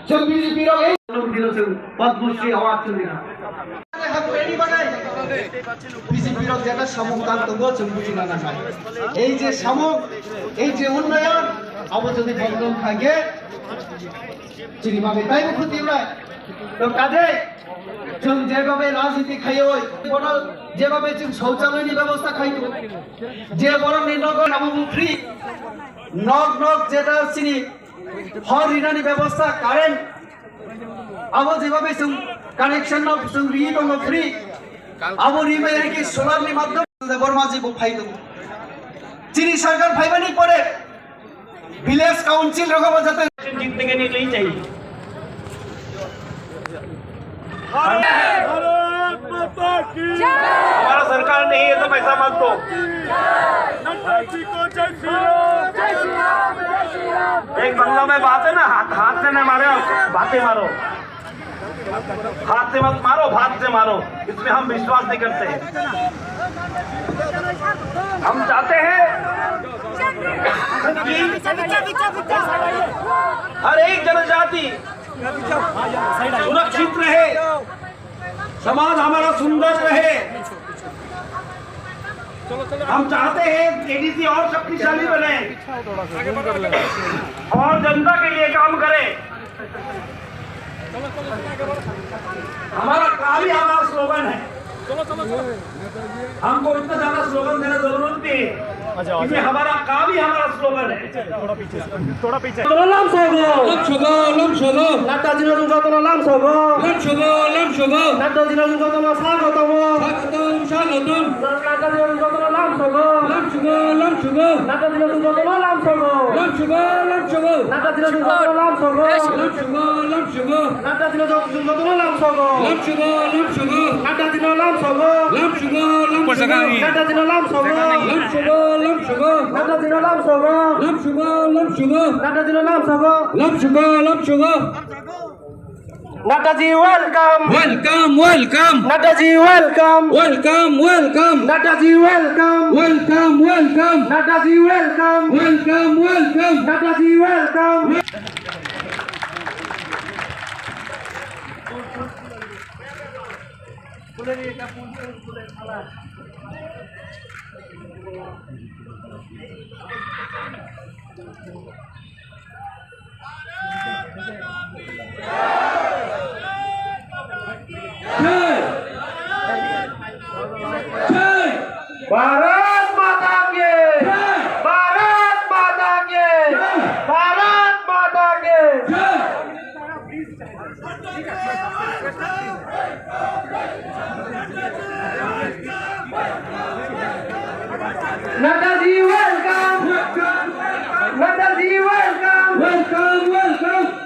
जों बीजेपी रो এই দিল जों পদ্মশ্রী অ্যাওয়ার্ড চলিনা হাতরেডি বানাই बीजेपी रो যেটা সমকাল তো जों বুঝিনা না এই যে সমক এই যে উন্নয়ন আবো যদি বন্ধন থাকে চিনিভাবে তাই ক্ষতি হয় তো কাজে जों যেভাবে রাজনীতি খাইও বড় যেভাবে जों শৌচালয়নি ব্যবস্থা খাইতো যে বড় নির্নগর নামু ফ্রি নক নক যেটা চিনি হর রিনানি ব্যবস্থা কারেন্ট আবো যেভাবে जों কানেকশন নক जों রি দङ ফ্রি আবো রিমের কি সোলারনি মাধ্যমে বর্মাজি বো ফাইতো চিনি সরকার ফাইবানি পরে विलेज काउंसिल रखो जाते जीतने के लिए नहीं चाहिए भारत माता की हमारा सरकार नहीं है तो पैसा मत दो नड्डा जी को जय श्री राम जय श्री राम जय श्री राम। एक बंगला में बात है ना हाथ से नहीं मारे बातें मारो हाथ से मत मारो हाथ से मारो इसमें हम विश्वास नहीं करते हम चाहते हैं हर एक जनजाति सुरक्षित रहे समाज हमारा सुंदर रहे हम चाहते हैं एडीसी और शक्तिशाली बने और जनता के लिए काम करे हमारा काफी हमारा स्लोगन है हमको इतना ज्यादा स्लोगन देने जरूरत नहीं है क्योंकि हमारा काम ही हमारा स्लोगन है थोड़ा पीछे लाम सोगो लम शोगो नाटा जिनो जुगो लाम सोगो लम शोगो नाटा जिनो जुगो स्वागतम स्वागतम नाटा जिनो जुगो लाम सोगो लम शोगो नाटा जिनो जुगो लाम सोगो लम शोगो नाटा जिनो जुगो लाम सोगो लम शोगो नाटा जिनो जुगो लाम सोगो लम शोगो नाटा जिनो लाम सोगो नाटा जिनो लाम सोगो लम शोगो नाटा जिनो लाम सोगो नाटा जिनो लाम Sogou Nataji welcome Nataji welcome Nataji welcome Nataji welcome Nataji welcome Bharat माता के भारत माता के भारत माता के Nataji welcome Nataji welcome welcome